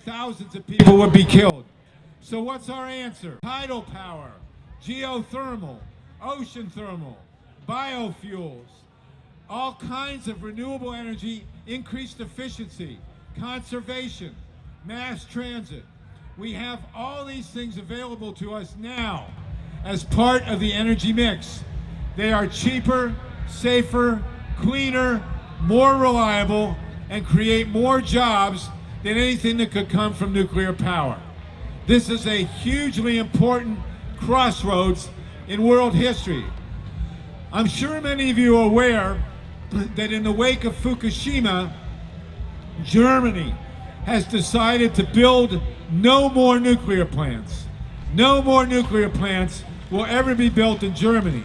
thousands of people would be killed. So what's our answer? Tidal power, geothermal, ocean thermal, biofuels, all kinds of renewable energy, increased efficiency, conservation, mass transit. We have all these things available to us now as part of the energy mix. They are cheaper, safer, cleaner, more reliable, and create more jobs than anything that could come from nuclear power. This is a hugely important crossroads in world history. I'm sure many of you are aware that in the wake of Fukushima, Germany has decided to build no more nuclear plants. No more nuclear plants will ever be built in Germany.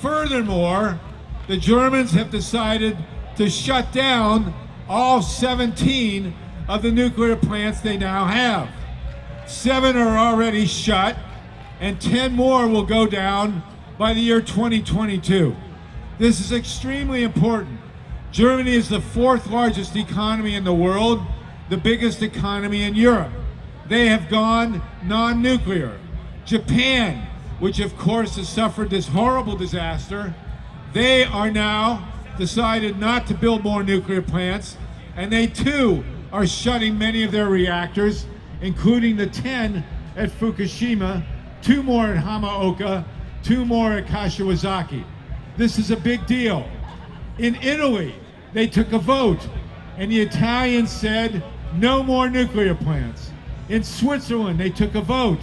Furthermore, the Germans have decided to shut down all 17 of the nuclear plants they now have. 7 are already shut, and 10 more will go down by the year 2022. This is extremely important. Germany is the 4th largest economy in the world, the biggest economy in Europe. They have gone non-nuclear. Japan, which of course has suffered this horrible disaster, they are now decided not to build more nuclear plants, and they too are shutting many of their reactors, including the 10 at Fukushima, 2 more at Hamaoka, 2 more at Kashiwazaki. This is a big deal. In Italy, they took a vote, and the Italians said no more nuclear plants. In Switzerland, they took a vote,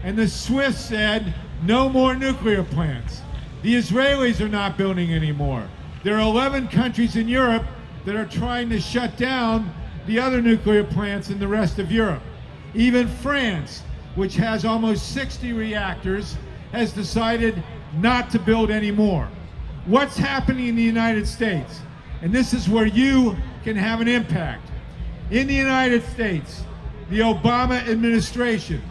and the Swiss said no more nuclear plants. The Israelis are not building anymore. There are 11 countries in Europe that are trying to shut down the other nuclear plants in the rest of Europe. Even France, which has almost 60 reactors, has decided not to build any more. What's happening in the United States? And this is where you can have an impact. In the United States, the Obama administration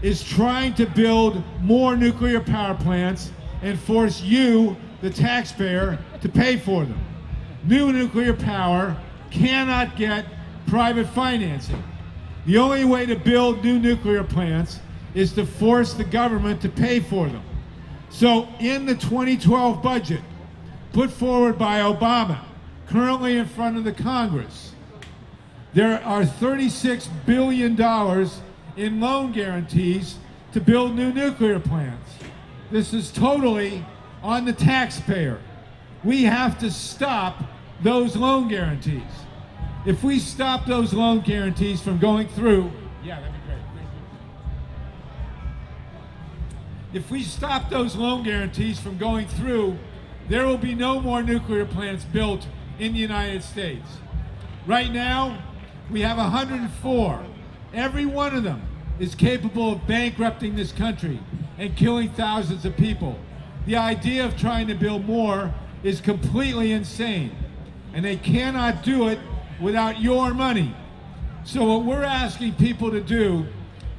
is trying to build more nuclear power plants and force you, the taxpayer, to pay for them. New nuclear power cannot get private financing. The only way to build new nuclear plants is to force the government to pay for them. So in the 2012 budget put forward by Obama, currently in front of the Congress, there are $36 billion in loan guarantees to build new nuclear plants. This is totally on the taxpayer. We have to stop those loan guarantees. If we stop those loan guarantees from going through, yeah, that'd be great. If we stop those loan guarantees from going through, there will be no more nuclear plants built in the United States. Right now, we have 104. Every one of them is capable of bankrupting this country and killing thousands of people. The idea of trying to build more is completely insane, and they cannot do it without your money. So what we're asking people to do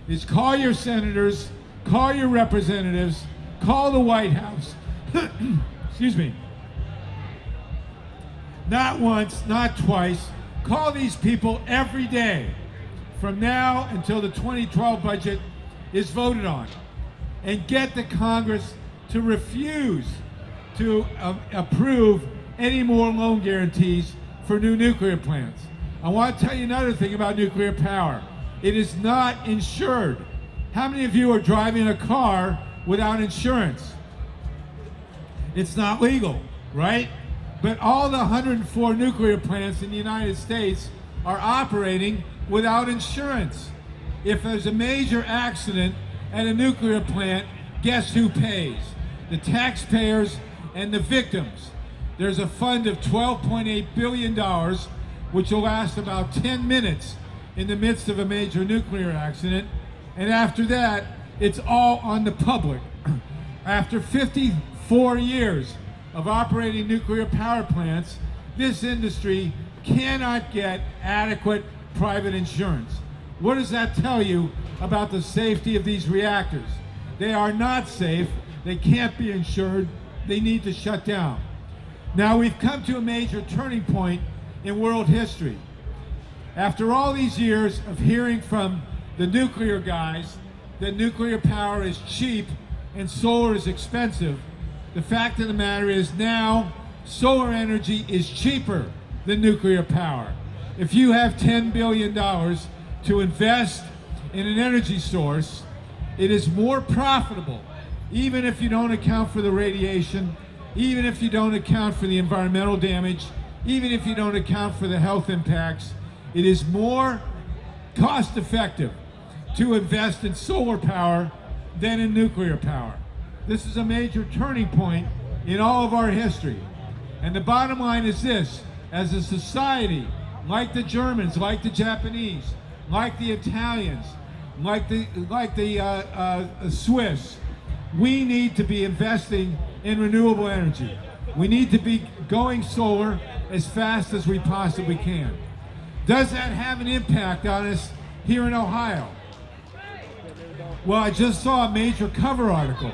is call your senators, call your representatives, call the White House, excuse me, not once, not twice, call these people every day from now until the 2012 budget is voted on, and get the Congress to refuse to approve any more loan guarantees for new nuclear plants. I want to tell you another thing about nuclear power. It is not insured. How many of you are driving a car without insurance? It's not legal, right? But all the 104 nuclear plants in the United States are operating without insurance. If there's a major accident at a nuclear plant, guess who pays? The taxpayers and the victims. There's a fund of $12.8 billion, which will last about 10 minutes in the midst of a major nuclear accident. And after that, it's all on the public. After 54 years of operating nuclear power plants, this industry cannot get adequate private insurance. What does that tell you about the safety of these reactors? They are not safe, they can't be insured, they need to shut down. Now we've come to a major turning point in world history. After all these years of hearing from the nuclear guys that nuclear power is cheap and solar is expensive, the fact of the matter is now solar energy is cheaper than nuclear power. If you have $10 billion to invest in an energy source, it is more profitable, even if you don't account for the radiation, even if you don't account for the environmental damage, even if you don't account for the health impacts. It is more cost effective to invest in solar power than in nuclear power. This is a major turning point in all of our history. And the bottom line is this: as a society, like the Germans, like the Japanese, like the Italians, like the Swiss, we need to be investing in renewable energy. We need to be going solar as fast as we possibly can. Does that have an impact on us here in Ohio? Well, I just saw a major cover article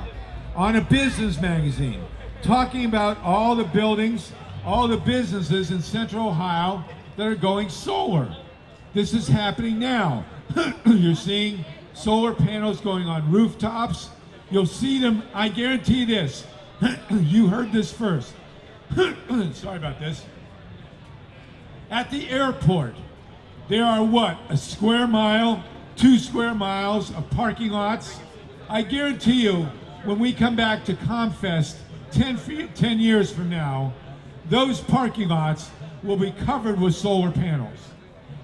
on a business magazine talking about all the buildings, all the businesses in Central Ohio that are going solar. This is happening now. You're seeing solar panels going on rooftops. You'll see them, I guarantee this. You heard this first. Sorry about this. At the airport, there are what, a square mile, 2 square miles of parking lots? I guarantee you, when we come back to ComFest 10 years from now, those parking lots will be covered with solar panels.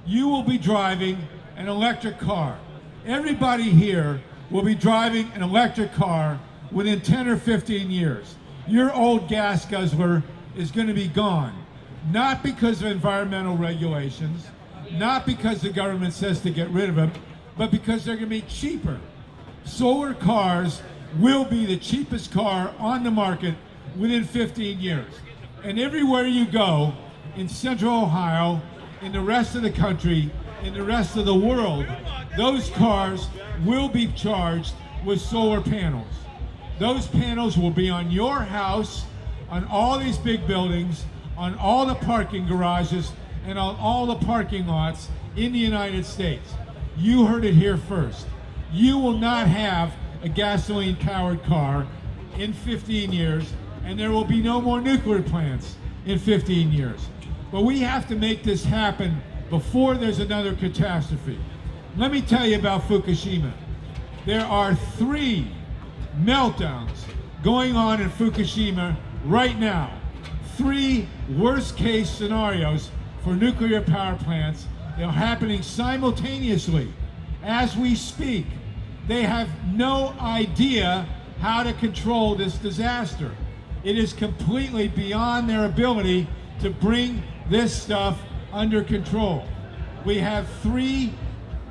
You will be driving an electric car. Everybody here will be driving an electric car within 10 or 15 years. Your old gas guzzler is going to be gone. Not because of environmental regulations, not because the government says to get rid of them, but because they're going to be cheaper. Solar cars will be the cheapest car on the market within 15 years. And everywhere you go in Central Ohio, in the rest of the country, in the rest of the world, those cars will be charged with solar panels. Those panels will be on your house, on all these big buildings, on all the parking garages, and on all the parking lots in the United States. You heard it here first. You will not have a gasoline-powered car in 15 years, and there will be no more nuclear plants in 15 years. But we have to make this happen before there's another catastrophe. Let me tell you about Fukushima. There are 3 meltdowns going on in Fukushima right now. 3 worst-case scenarios for nuclear power plants. They're happening simultaneously as we speak. They have no idea how to control this disaster. It is completely beyond their ability to bring this stuff under control. We have 3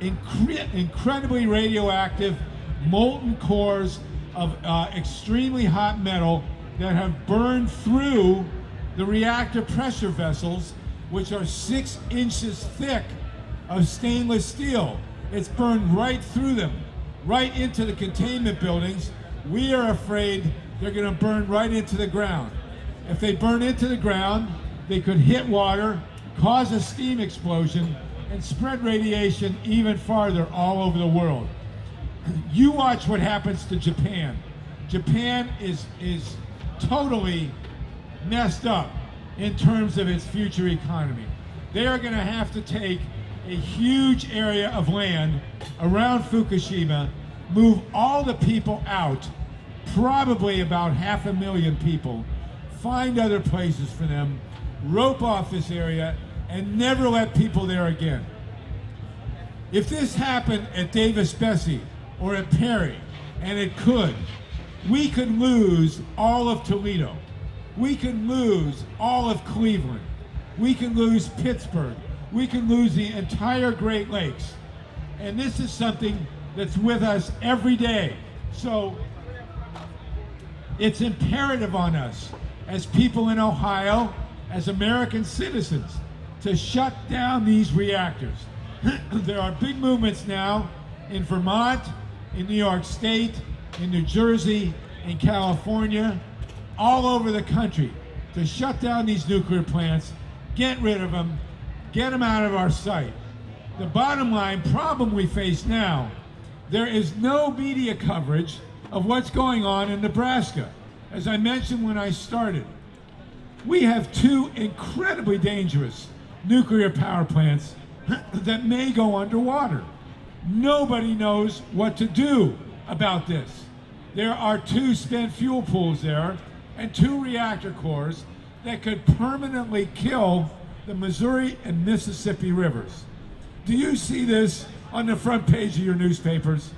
incredibly radioactive molten cores of extremely hot metal that have burned through the reactor pressure vessels, which are 6 inches thick of stainless steel. It's burned right through them, right into the containment buildings. We are afraid they're going to burn right into the ground. If they burn into the ground, they could hit water, cause a steam explosion, and spread radiation even farther all over the world. You watch what happens to Japan. Japan is totally messed up in terms of its future economy. They are going to have to take a huge area of land around Fukushima, move all the people out, probably about 500,000 people, find other places for them, rope off this area, and never let people there again. If this happened at Davis-Besse or at Perry, and it could, we could lose all of Toledo. We could lose all of Cleveland. We can lose Pittsburgh. We can lose the entire Great Lakes. And this is something that's with us every day. So it's imperative on us as people in Ohio, as American citizens, to shut down these reactors. There are big movements now in Vermont, in New York State, in New Jersey, in California, all over the country to shut down these nuclear plants, get rid of them, get them out of our sight. The bottom line problem we face now, there is no media coverage of what's going on in Nebraska. As I mentioned when I started, we have two incredibly dangerous nuclear power plants that may go underwater. Nobody knows what to do about this. There are two spent fuel pools there and two reactor cores that could permanently kill the Missouri and Mississippi rivers. Do you see this on the front page of your newspapers?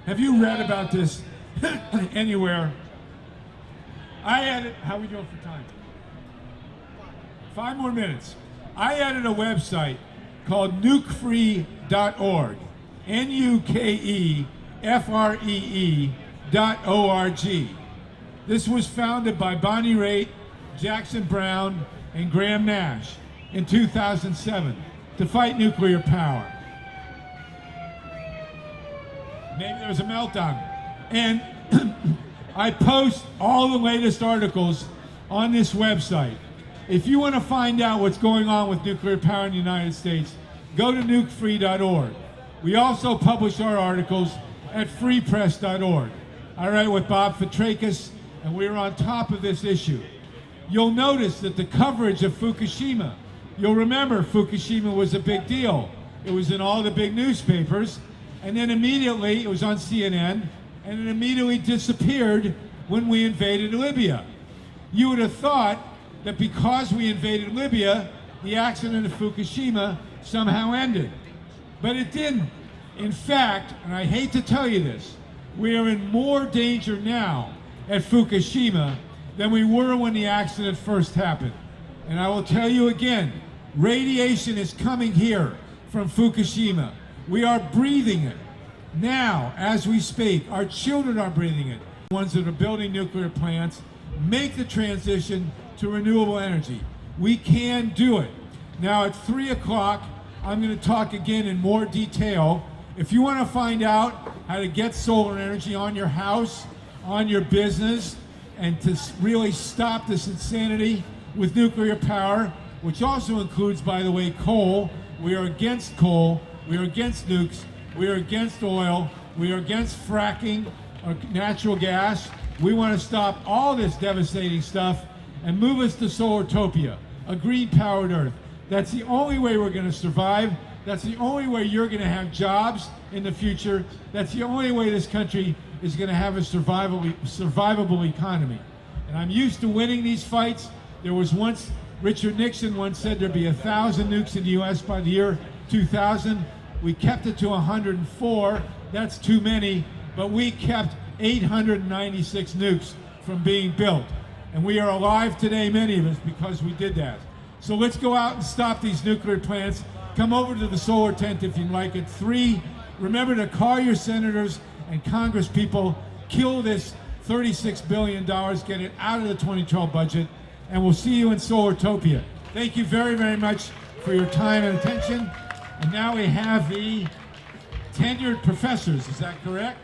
Have you read about this anywhere? How are we doing for time? 5 more minutes. I added a website called nukefree.org, nukefree.org. This was founded by Bonnie Raitt, Jackson Brown, and Graham Nash in 2007 to fight nuclear power. Maybe there was a meltdown. And I post all the latest articles on this website. If you want to find out what's going on with nuclear power in the United States, go to nukefree.org. We also publish our articles at freepress.org. I write with Bob Fitrakis, and we're on top of this issue. You'll notice that the coverage of Fukushima, you'll remember Fukushima was a big deal. It was in all the big newspapers, and then immediately it was on CNN, and it immediately disappeared when we invaded Libya. You would have thought that because we invaded Libya, the accident of Fukushima somehow ended. But it didn't. In fact, and I hate to tell you this, we are in more danger now at Fukushima than we were when the accident first happened. And I will tell you again, radiation is coming here from Fukushima. We are breathing it now as we speak. Our children are breathing it. The ones that are building nuclear plants make the transition to renewable energy. We can do it. Now at 3 o'clock, I'm going to talk again in more detail. If you want to find out how to get solar energy on your house, on your business, and to really stop this insanity with nuclear power, which also includes, by the way, coal. We are against coal. We are against nukes. We are against oil. We are against fracking or natural gas. We want to stop all this devastating stuff and move us to Solartopia, a green-powered Earth. That's the only way we're going to survive. That's the only way you're going to have jobs in the future. That's the only way this country is going to have a survivable economy. And I'm used to winning these fights. There was once, Richard Nixon once said there'd be 1,000 nukes in the US by the year 2000. We kept it to 104. That's too many, but we kept 896 nukes from being built. And we are alive today, many of us, because we did that. So let's go out and stop these nuclear plants. Come over to the solar tent if you'd like. At 3, remember to call your senators and Congress people, kill this $36 billion, get it out of the 2012 budget, and we'll see you in Solartopia. Thank you very, very much for your time and attention. And now we have the tenured professors, is that correct?